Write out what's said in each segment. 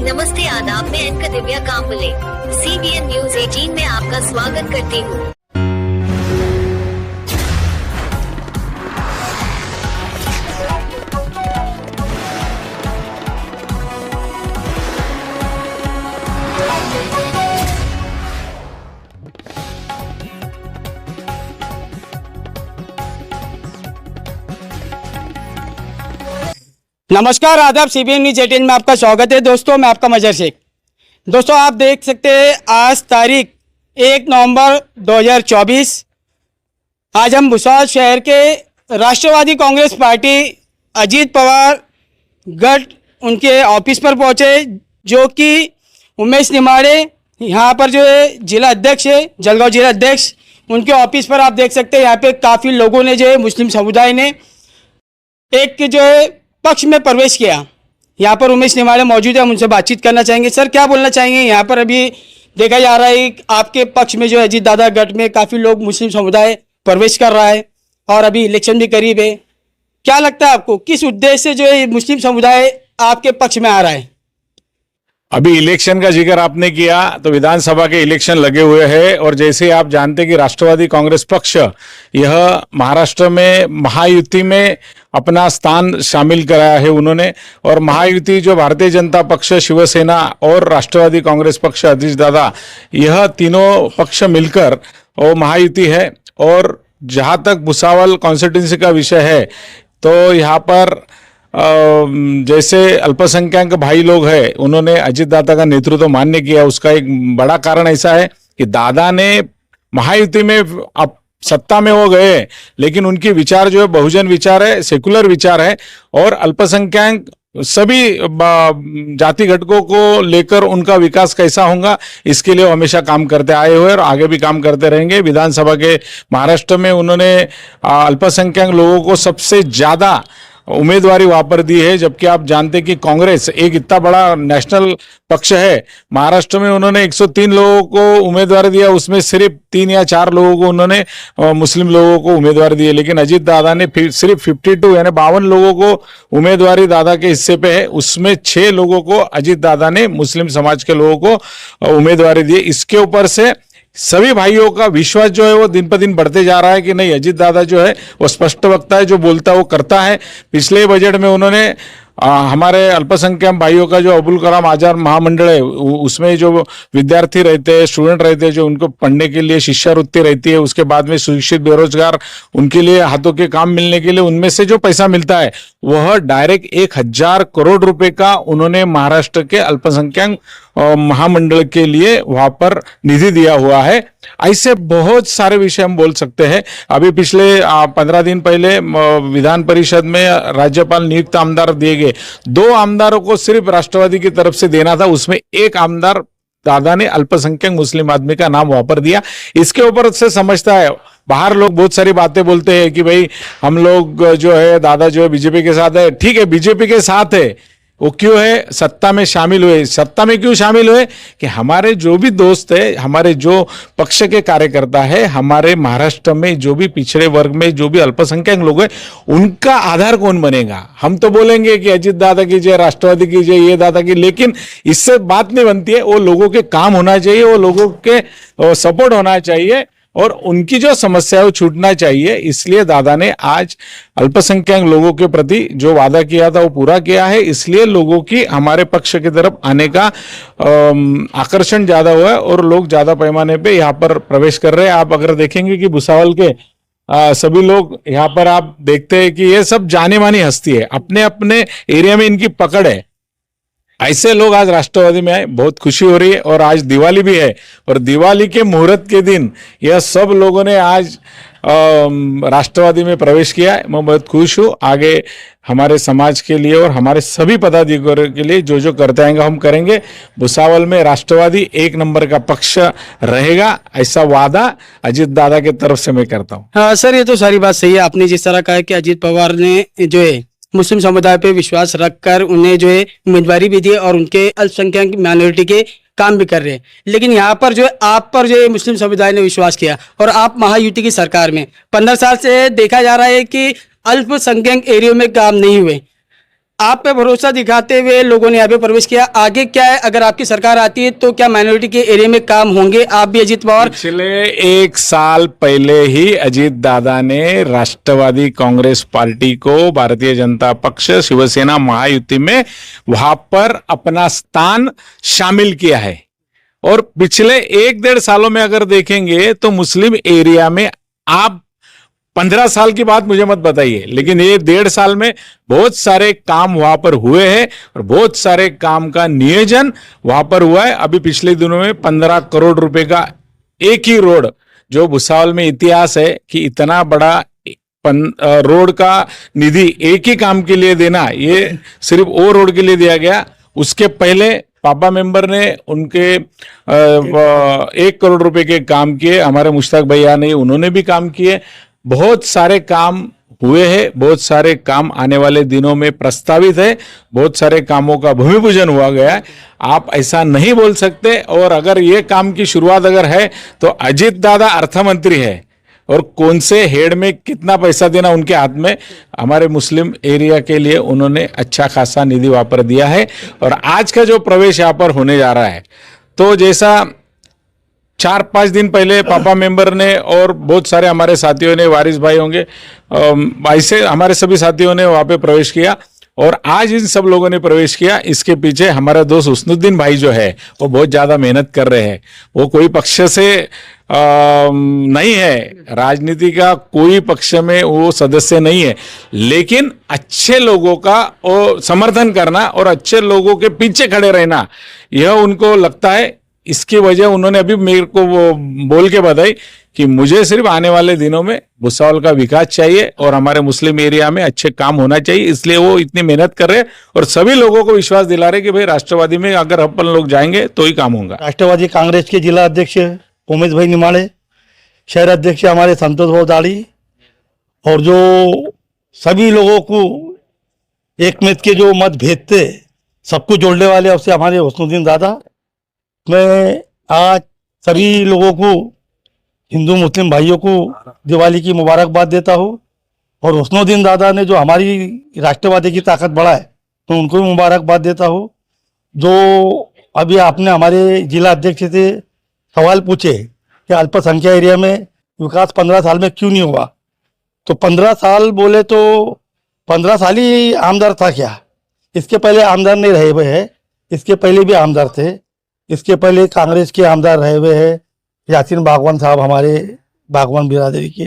नमस्ते आदाब, मैं anchor Divya Kamble CBN news 18 में आपका स्वागत करती हूँ। नमस्कार आदाब, CBN न्यूज 18 में आपका स्वागत है। दोस्तों, मैं आपका मजहर शेख। दोस्तों, आप देख सकते हैं आज तारीख 1 नवंबर 2024। आज हम भुसावल शहर के राष्ट्रवादी कांग्रेस पार्टी अजीत पवार गढ़ उनके ऑफिस पर पहुंचे, जो कि उमेश निमाड़े यहाँ पर जो है जिला अध्यक्ष है, जलगांव जिला अध्यक्ष, उनके ऑफिस पर आप देख सकते हैं यहाँ पे काफ़ी लोगों ने जो है मुस्लिम समुदाय ने एक जो है पक्ष में प्रवेश किया। यहाँ पर उमेश निमाड़े मौजूद है, हम उनसे बातचीत करना चाहेंगे। सर, क्या बोलना चाहेंगे? यहाँ पर अभी देखा जा रहा है आपके पक्ष में जो है अजीत दादा गढ़ में काफ़ी लोग मुस्लिम समुदाय प्रवेश कर रहा है और अभी इलेक्शन भी करीब है। क्या लगता है आपको, किस उद्देश्य से जो है मुस्लिम समुदाय आपके पक्ष में आ रहा है? अभी इलेक्शन का जिक्र आपने किया तो विधानसभा के इलेक्शन लगे हुए हैं और जैसे आप जानते हैं कि राष्ट्रवादी कांग्रेस पक्ष यह महाराष्ट्र में महायुति में अपना स्थान शामिल कराया है उन्होंने। और महायुति जो भारतीय जनता पक्ष, शिवसेना और राष्ट्रवादी कांग्रेस पक्ष अजीत दादा, यह तीनों पक्ष मिलकर वो महायुति है। और जहाँ तक भुसावल कॉन्स्टिट्यूंसी का विषय है तो यहाँ पर जैसे अल्पसंख्यक भाई लोग हैं, उन्होंने अजीत दादा का नेतृत्व मान्य किया। उसका एक बड़ा कारण ऐसा है कि दादा ने महायुति में अब सत्ता में हो गए, लेकिन उनके विचार जो है बहुजन विचार है, सेकुलर विचार है और अल्पसंख्यक सभी जाति घटकों को लेकर उनका विकास कैसा होगा इसके लिए हमेशा काम करते आए हुए और आगे भी काम करते रहेंगे। विधानसभा के महाराष्ट्र में उन्होंने अल्पसंख्यक लोगों को सबसे ज्यादा उम्मीदवारी वहां पर दी है, जबकि आप जानते हैं कि कांग्रेस एक इतना बड़ा नेशनल पक्ष है, महाराष्ट्र में उन्होंने 103 लोगों को उम्मीदवार दिया, उसमें सिर्फ 3 या 4 लोगों को उन्होंने मुस्लिम लोगों को उम्मीदवार दिए। लेकिन अजीत दादा ने सिर्फ 52 यानी 52 लोगों को उम्मीदवारी दादा के हिस्से पे है, उसमें 6 लोगों को अजीत दादा ने मुस्लिम समाज के लोगों को उम्मीदवारी दी। इसके ऊपर से सभी भाइयों का विश्वास जो है वो दिन पर दिन बढ़ते जा रहा है कि नहीं, अजीत दादा जो है वो स्पष्ट वक्ता है, जो बोलता है वो करता है। पिछले बजट में उन्होंने हमारे अल्पसंख्यक भाइयों का जो अबुल कलाम आजाद महामंडल है, उसमें जो विद्यार्थी रहते हैं, स्टूडेंट रहते हैं, जो उनको पढ़ने के लिए शिष्यवृत्ति रहती है, उसके बाद में सुशिक्षित बेरोजगार उनके लिए हाथों के काम मिलने के लिए उनमें से जो पैसा मिलता है वह डायरेक्ट 1000 करोड़ रुपए का उन्होंने महाराष्ट्र के अल्पसंख्यक महामंडल के लिए वहां पर निधि दिया हुआ है। ऐसे बहुत सारे विषय हम बोल सकते हैं। अभी पिछले 15 दिन पहले विधान परिषद में राज्यपाल नियुक्त आमदार दिए गए, 2 आमदारों को सिर्फ राष्ट्रवादी की तरफ से देना था, उसमें एक आमदार दादा ने अल्पसंख्यक मुस्लिम आदमी का नाम वहां पर दिया। इसके ऊपर से समझता है, बाहर लोग बहुत सारी बातें बोलते हैं कि भाई हम लोग जो है दादा जो है बीजेपी के साथ है। ठीक है, बीजेपी के साथ है, वो क्यों है, सत्ता में शामिल हुए। सत्ता में क्यों शामिल हुए कि हमारे जो भी दोस्त है, हमारे जो पक्ष के कार्यकर्ता है, हमारे महाराष्ट्र में जो भी पिछड़े वर्ग में जो भी अल्पसंख्यक लोग हैं, उनका आधार कौन बनेगा। हम तो बोलेंगे कि अजीत दादा की जय, राष्ट्रवादी की जय, ये दादा की, लेकिन इससे बात नहीं बनती है। वो लोगों के काम होना चाहिए, वो लोगों के सपोर्ट होना चाहिए और उनकी जो समस्या है वो छूटना चाहिए। इसलिए दादा ने आज अल्पसंख्यक लोगों के प्रति जो वादा किया था वो पूरा किया है। इसलिए लोगों की हमारे पक्ष की तरफ आने का आकर्षण ज्यादा हुआ है और लोग ज्यादा पैमाने पे यहाँ पर प्रवेश कर रहे हैं। आप अगर देखेंगे कि भुसावल के सभी लोग यहाँ पर आप देखते हैं कि ये सब जाने मानी हस्ती है, अपने अपने एरिया में इनकी पकड़ है। ऐसे लोग आज राष्ट्रवादी में आए, बहुत खुशी हो रही है। और आज दिवाली भी है और दिवाली के मुहूर्त के दिन यह सब लोगों ने आज राष्ट्रवादी में प्रवेश किया है। मैं बहुत खुश हूँ। आगे हमारे समाज के लिए और हमारे सभी पदाधिकारियों के लिए जो जो करते आएंगे हम करेंगे। भुसावल में राष्ट्रवादी 1 नंबर का पक्ष रहेगा, ऐसा वादा अजीत दादा की तरफ से मैं करता हूँ। हाँ सर, ये तो सारी बात सही है। आपने जिस तरह कहा कि अजीत पवार ने जो है मुस्लिम समुदाय पे विश्वास रखकर उन्हें जो है उम्मीदवारी भी दी और उनके अल्पसंख्यक माइनॉरिटी के काम भी कर रहे हैं, लेकिन यहाँ पर जो है आप पर जो है मुस्लिम समुदाय ने विश्वास किया और आप महायुति की सरकार में 15 साल से देखा जा रहा है कि अल्पसंख्यक एरिया में काम नहीं हुए। आप पे भरोसा दिखाते हुए लोगों ने यहाँ पे प्रवेश किया। आगे क्या है, अगर आपकी सरकार आती है तो क्या माइनॉरिटी के एरिया में काम होंगे? आप भी अजीत पवार, पिछले 1 साल पहले ही अजीत दादा ने राष्ट्रवादी कांग्रेस पार्टी को भारतीय जनता पक्ष शिवसेना महायुति में वहां पर अपना स्थान शामिल किया है। और पिछले 1-1.5 सालों में अगर देखेंगे तो मुस्लिम एरिया में आप 15 साल की बात मुझे मत बताइए, लेकिन ये 1.5 साल में बहुत सारे काम वहां पर हुए हैं और बहुत सारे काम का नियोजन वहां पर हुआ है। अभी पिछले दिनों में 15 करोड़ रुपए का एक ही रोड, जो भुसावल में इतिहास है कि इतना बड़ा रोड का निधि एक ही काम के लिए देना, ये सिर्फ वो रोड के लिए दिया गया। उसके पहले पापा मेंबर ने उनके 1 करोड़ रुपए के काम किए, हमारे मुश्ताक भैया ने उन्होंने भी काम किए। बहुत सारे काम हुए हैं, बहुत सारे काम आने वाले दिनों में प्रस्तावित है, बहुत सारे कामों का भूमि पूजन हुआ गया है। आप ऐसा नहीं बोल सकते। और अगर ये काम की शुरुआत अगर है तो अजीत दादा अर्थमंत्री है और कौन से हेड में कितना पैसा देना उनके हाथ में। हमारे मुस्लिम एरिया के लिए उन्होंने अच्छा खासा निधि वहां पर दिया है। और आज का जो प्रवेश यहाँ पर होने जा रहा है, तो जैसा 4-5 दिन पहले पापा मेंबर ने और बहुत सारे हमारे साथियों ने, वारिस भाई होंगे, ऐसे हमारे सभी साथियों ने वहां पे प्रवेश किया और आज इन सब लोगों ने प्रवेश किया। इसके पीछे हमारा दोस्त हुस्नुद्दीन भाई जो है वो बहुत ज्यादा मेहनत कर रहे हैं। वो कोई पक्ष से नहीं है, राजनीति का कोई पक्ष में वो सदस्य नहीं है, लेकिन अच्छे लोगों का वो समर्थन करना और अच्छे लोगों के पीछे खड़े रहना, यह उनको लगता है। इसकी वजह उन्होंने अभी मेरे को वो बोल के बताई कि मुझे सिर्फ आने वाले दिनों में भुसावल का विकास चाहिए और हमारे मुस्लिम एरिया में अच्छे काम होना चाहिए, इसलिए वो इतनी मेहनत कर रहे हैं और सभी लोगों को विश्वास दिला रहे कि भाई राष्ट्रवादी में अगर अपन लोग जाएंगे तो ही काम होगा। राष्ट्रवादी कांग्रेस के जिला अध्यक्ष उमेश भाई निमाड़े, शहर अध्यक्ष हमारे संतोष भाई दाड़ी, और जो सभी लोगों को एक मत के जो मतभेद थे सबको जोड़ने वाले उससे हमारे हुस्नुद्दीन दादा। मैं आज सभी लोगों को, हिंदू मुस्लिम भाइयों को दिवाली की मुबारकबाद देता हूँ। और हुस्नुद्दीन दादा ने जो हमारी राष्ट्रवादी की ताकत बढ़ाए तो उनको भी मुबारकबाद देता हूँ। जो अभी आपने हमारे जिला अध्यक्ष से सवाल पूछे कि अल्पसंख्यक एरिया में विकास 15 साल में क्यों नहीं हुआ, तो 15 साल बोले तो 15 साल ही आमदार था क्या? इसके पहले आमदार नहीं रहे हुए हैं, इसके पहले भी आमदार थे, इसके पहले कांग्रेस के आमदार रहे हुए हैं यासीन बागवान साहब हमारे बागवान बिरादरी के।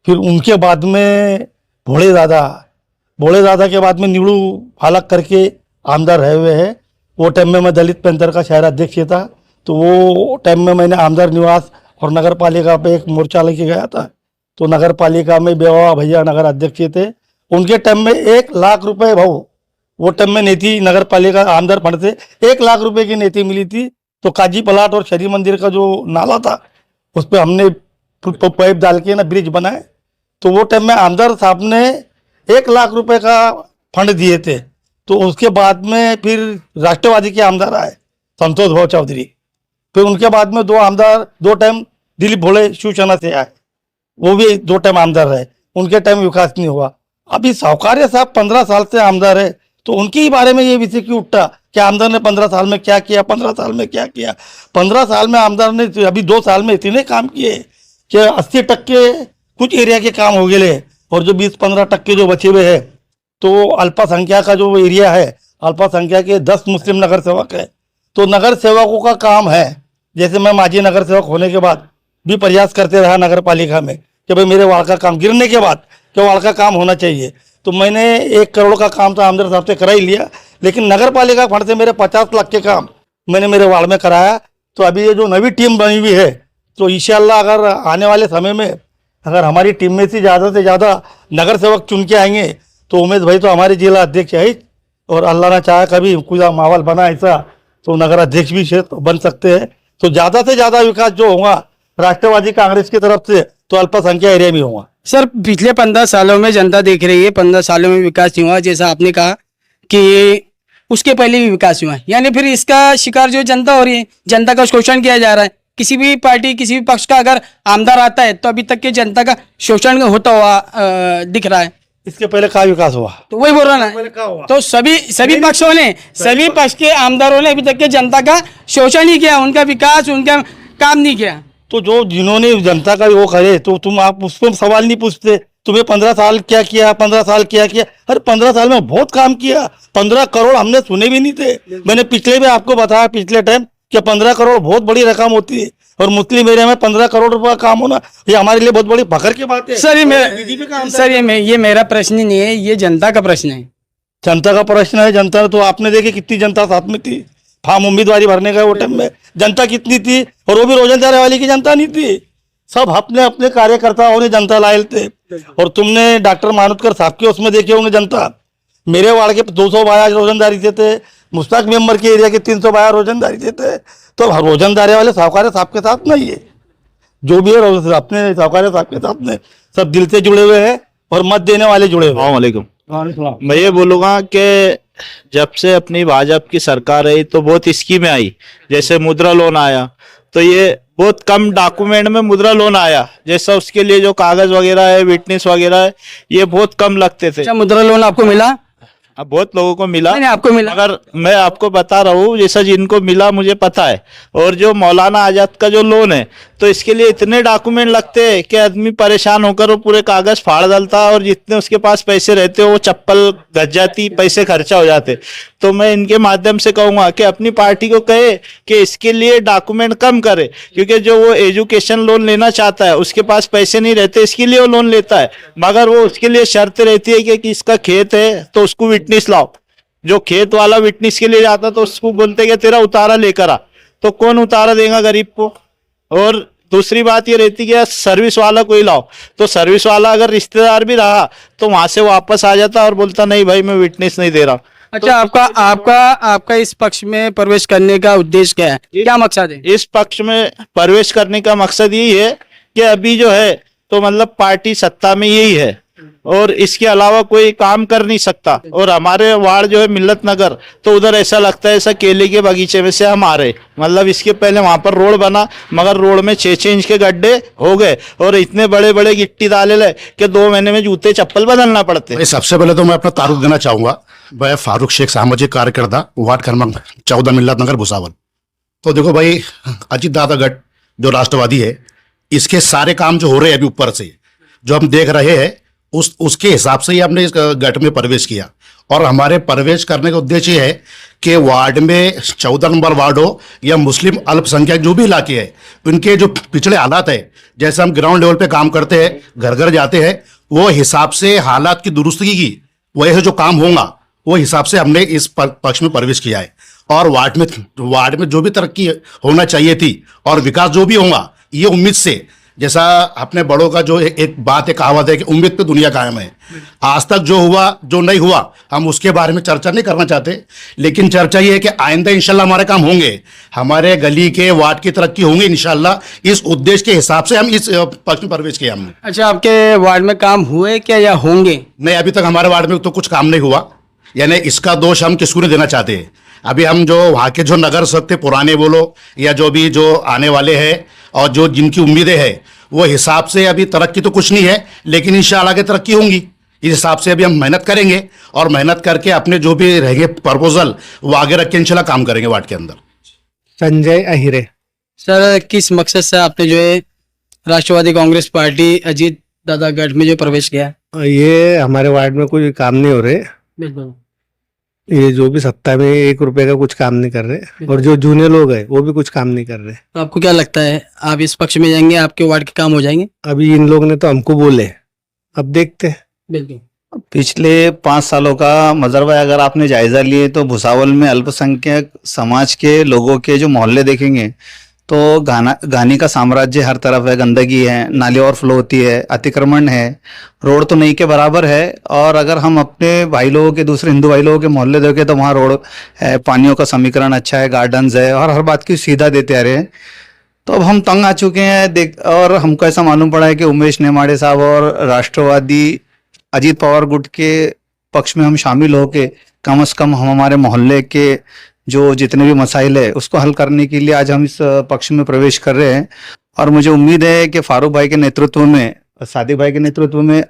फिर उनके बाद में भोले दादा के बाद में नीड़ू फालक करके आमदार रहे हुए हैं। वो टाइम में मैं दलित पेंथर का शहर अध्यक्ष था, तो वो टाइम में मैंने आमदार निवास और नगर पालिका पे एक मोर्चा लेके गया था। तो नगर पालिका में बेवा भैया नगर अध्यक्ष थे, उनके टाइम में 1 लाख रुपए भाव वो टाइम में नीति नगर पालिका आमदार फंड से 1 लाख रुपए की नीति मिली थी। तो काजी पलाट और शरी मंदिर का जो नाला था उस पर हमने पाइप डाल के ना ब्रिज बनाए। तो वो टाइम में आमदार साहब ने 1 लाख रुपए का फंड दिए थे। तो उसके बाद में फिर राष्ट्रवादी के आमदार आए संतोष भाई चौधरी, फिर उनके बाद में 2 आमदार 2 टाइम दिलीप भोले शिवसेना से आए, वो भी 2 टाइम आमदार रहे, उनके टाइम विकास नहीं हुआ। अभी सावकारिया साहब 15 साल से आमदार है, तो उनके ही बारे में ये विषय क्यों उठा कि आमदार ने 15 साल में क्या किया, 15 साल में क्या किया। 15 साल में आमदार ने अभी 2 साल में इतने काम किए कि 80% कुछ एरिया के काम हो गए और जो 20-15% जो बचे हुए हैं, तो अल्पसंख्यक का जो एरिया है, अल्पसंख्यक के 10 मुस्लिम नगर सेवक है। तो नगर सेवकों का काम है, जैसे मैं माजी नगर सेवक होने के बाद भी प्रयास करते रहा नगर पालिका में कि भाई मेरे वार्ड का काम गिरने के बाद कि वार्ड का काम होना चाहिए। तो मैंने 1 करोड़ का काम तो आमदार साहब से करा ही लिया, लेकिन नगर पालिका फंड से मेरे 50 लाख के काम मैंने मेरे वार्ड में कराया। तो अभी ये जो नई टीम बनी हुई है, तो इंशाल्लाह अगर आने वाले समय में अगर हमारी टीम में से ज़्यादा नगर सेवक चुन के आएंगे तो उमेश भाई तो हमारे जिला अध्यक्ष है, और अल्लाह ना चाहे कभी कुछ माहौल बना ऐसा तो नगर अध्यक्ष भी बन सकते हैं। तो ज़्यादा से ज़्यादा विकास जो होगा राष्ट्रवादी कांग्रेस की तरफ से तो अल्पसंख्यक एरिया में होगा। सर पिछले 15 सालों में जनता देख रही है, 15 सालों में विकास नहीं हुआ, जैसा आपने कहा कि उसके पहले भी विकास हुआ, यानी फिर इसका शिकार जो जनता हो रही है, जनता का शोषण किया जा रहा है। किसी भी पार्टी किसी भी पक्ष का अगर आमदार आता है तो अभी तक के जनता का शोषण होता हुआ दिख रहा है। इसके पहले क्या विकास हुआ? तो वही बोल रहा ना, पहले क्या हुआ? तो सभी पक्षों ने, सभी पक्ष के आमदारों ने अभी तक के जनता का शोषण नहीं किया, उनका विकास, उनका काम नहीं किया। तो जो जिन्होंने जनता का वो करे तो तुम आप उसको सवाल नहीं पूछते, तुम्हें 15 साल क्या किया, 15 साल क्या किया? अरे 15 साल में बहुत काम किया। 15 करोड़ हमने सुने भी नहीं थे। मैंने पिछले भी आपको बताया, पिछले टाइम, कि 15 करोड़ बहुत बड़ी रकम होती है, और मुस्लिम एरिया में 15 करोड़ रुपया काम होना ये हमारे लिए बहुत बड़ी फखर की बात है। सर ये बीजेपी का मेरा आमदार- सर ये मेरा प्रश्न ही नहीं है, ये जनता का प्रश्न है। जनता का प्रश्न है। जनता तो आपने देखी कितनी जनता साथ में थी फॉर्म उम्मीदवारी भरने का वो टाइम में, जनता कितनी थी, और वो भी रोजंदारी वाली की जनता नहीं थी, सब अपने अपने कार्यकर्ताओं ने जनता लाए थे। और तुमने डॉक्टर मानुतकर साहब के उसमें देखे होंगे जनता, मेरे वार्ड के 252 रोजंदारी देते, मुश्ताक मेंबर के एरिया के 352 रोजंदारी देते। तो रोजंदारी वाले साहूकार साहब के साथ नहीं है, जो भी है अपने साहूकार साहब के साथ में सब दिल से जुड़े हुए हैं, और मत देने वाले जुड़े हुए हैं। वालेकुम। मैं ये बोलूँगा कि जब से अपनी भाजपा की सरकार आई तो बहुत स्कीमें आई, जैसे मुद्रा लोन आया, तो ये बहुत कम डॉक्यूमेंट में मुद्रा लोन आया, जैसा उसके लिए जो कागज वगैरह है, विटनेस वगैरह है, ये बहुत कम लगते थे। अच्छा, मुद्रा लोन आपको मिला? अब बहुत लोगों को मिला, नहीं, आपको मिला? अगर मैं आपको बता रहा हूँ जैसा जिनको मिला मुझे पता है। और जो मौलाना आजाद का जो लोन है, तो इसके लिए इतने डॉक्यूमेंट लगते हैं कि आदमी परेशान होकर वो पूरे कागज फाड़ डालता, और जितने उसके पास पैसे रहते वो चप्पल गज जाती, पैसे खर्चा हो जाते। तो मैं इनके माध्यम से कहूंगा कि अपनी पार्टी को कहे कि इसके लिए डॉक्यूमेंट कम करे, क्योंकि जो वो एजुकेशन लोन लेना चाहता है उसके पास पैसे नहीं रहते, इसके लिए वो लोन लेता है, मगर वो उसके लिए शर्त रहती है कि इसका खेत है तो उसको विटनेस लाओ। जो खेत वाला विटनेस के लिए जाता तो उसको बोलते कि तेरा उतारा लेकर आ, तो कौन उतारा देगा गरीब को? और दूसरी बात ये रहती है कि सर्विस वाला कोई लाओ, तो सर्विस वाला अगर रिश्तेदार भी रहा तो वहां से वापस आ जाता और बोलता नहीं भाई मैं विटनेस नहीं दे रहा। अच्छा, आपका इस पक्ष में प्रवेश करने का उद्देश्य क्या है, क्या मकसद है? इस पक्ष में प्रवेश करने का मकसद यही है कि अभी जो है तो मतलब पार्टी सत्ता में यही है, और इसके अलावा कोई काम कर नहीं सकता। और हमारे वार्ड जो है मिल्लत नगर, तो उधर ऐसा लगता है ऐसा केले के बगीचे में से हम आ रहे, मतलब इसके पहले वहां पर रोड बना, मगर रोड में 6-6 इंच के गड्ढे हो गए, और इतने बड़े बड़े गिट्टी डाले ले कि 2 महीने में जूते चप्पल बदलना पड़ते। भाई सबसे पहले तो मैं अपना तारुफ देना चाहूंगा, मैं फारूक शेख सामाजिक कार्यकर्ता, वार्ड क्रमांक 14 मिल्लत नगर भुसावल। तो देखो भाई, अजीत दादा गट जो राष्ट्रवादी है, इसके सारे काम जो हो रहे हैं अभी ऊपर से जो हम देख रहे हैं, उसके हिसाब से ही हमने इस गट में प्रवेश किया। और हमारे प्रवेश करने का उद्देश्य है कि वार्ड में 14 नंबर वार्ड हो या मुस्लिम अल्पसंख्यक जो भी इलाके हैं, उनके जो पिछड़े हालात है, जैसे हम ग्राउंड लेवल पे काम करते हैं, घर घर जाते हैं, वो हिसाब से हालात की दुरुस्तगी की वजह से जो काम होगा वो हिसाब से हमने इस पक्ष में प्रवेश किया है। और वार्ड में जो भी तरक्की होना चाहिए थी और विकास जो भी होगा, ये उम्मीद से, जैसा अपने बड़ों का जो एक बात है, कहावत है कि उम्मीद पे दुनिया कायम है। आज तक जो हुआ जो नहीं हुआ हम उसके बारे में चर्चा नहीं करना चाहते, लेकिन चर्चा ये है कि आइंदा इंशाल्लाह हमारे काम होंगे, हमारे गली के वार्ड की तरक्की होंगी इंशाल्लाह। इस उद्देश्य के हिसाब से हम इस पक्ष में प्रवेश किया हमने। अच्छा, आपके वार्ड में काम हुए क्या या होंगे? नहीं, अभी तक हमारे वार्ड में तो कुछ काम नहीं हुआ, यानी इसका दोष हम किसको नहीं देना चाहते हैं। अभी हम जो वहाँ के जो नगर सेवक थे पुराने बोलो या जो भी जो आने वाले हैं और जो जिनकी उम्मीदें हैं, वो हिसाब से अभी तरक्की तो कुछ नहीं है, लेकिन इंशाल्लाह आगे तरक्की होंगी। इस हिसाब से अभी हम मेहनत करेंगे और मेहनत करके अपने जो भी रहेंगे प्रपोजल वो आगे रख के इंशाल्लाह काम करेंगे वार्ड के अंदर। संजय अहिरे। सर, किस मकसद से आपने जो है राष्ट्रवादी कांग्रेस पार्टी अजीत दादा गढ़ में जो प्रवेश किया? ये हमारे वार्ड में कोई काम नहीं हो रहे, बिल्कुल। ये जो भी सत्ता में 1 रुपए का कुछ काम नहीं कर रहे, और जो जूनियर लोग हैं वो भी कुछ काम नहीं कर रहे। तो आपको क्या लगता है, आप इस पक्ष में जाएंगे, आपके वार्ड के काम हो जाएंगे? अभी इन लोग ने तो हमको बोले, अब देखते हैं। बिल्कुल। पिछले 5 सालों का मजरवा अगर आपने जायजा लिए तो भुसावल में अल्पसंख्यक समाज के लोगों के जो मोहल्ले देखेंगे तो घानी का साम्राज्य हर तरफ है, गंदगी है, नाली ओवरफ्लो होती है, अतिक्रमण है, रोड तो नहीं के बराबर है। और अगर हम अपने भाई लोगों के, दूसरे हिंदू भाई लोगों के मोहल्ले देखें तो वहाँ रोड है, पानियों का समीकरण अच्छा है, गार्डन्स है, और हर बात की सुविधा देते आ रहे हैं। तो अब हम तंग आ चुके हैं और हमको ऐसा मालूम पड़ा है कि उमेश नेमाड़े साहब और राष्ट्रवादी अजीत पवार गुट के पक्ष में हम शामिल होके कम से कम हम हमारे मोहल्ले के जो जितने भी मसाइल है उसको हल करने के लिए आज हम इस पक्ष में प्रवेश कर रहे हैं। और मुझे उम्मीद है कि फारूक भाई के नेतृत्व में, सादिक भाई के नेतृत्व में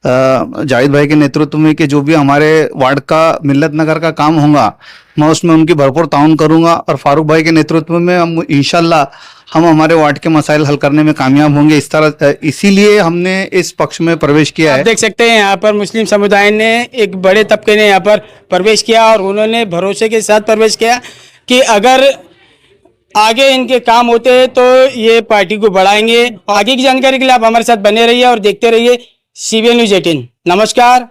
जावेद भाई के नेतृत्व में कि जो भी हमारे वार्ड का मिल्लत नगर का काम होगा मैं उसमें उनकी भरपूर ताउन करूंगा और फारूक भाई के नेतृत्व में हम इंशाल्लाह हम हमारे वार्ड के मसाइल हल करने में कामयाब होंगे। इस तरह इसीलिए हमने इस पक्ष में प्रवेश किया आप है। देख सकते हैं यहाँ पर मुस्लिम समुदाय ने, एक बड़े तबके ने यहाँ पर प्रवेश किया और उन्होंने भरोसे के साथ प्रवेश किया कि अगर आगे इनके काम होते हैं तो ये पार्टी को बढ़ाएंगे। आगे की जानकारी के लिए आप हमारे साथ बने रहिए और देखते रहिए CBN News 18। नमस्कार।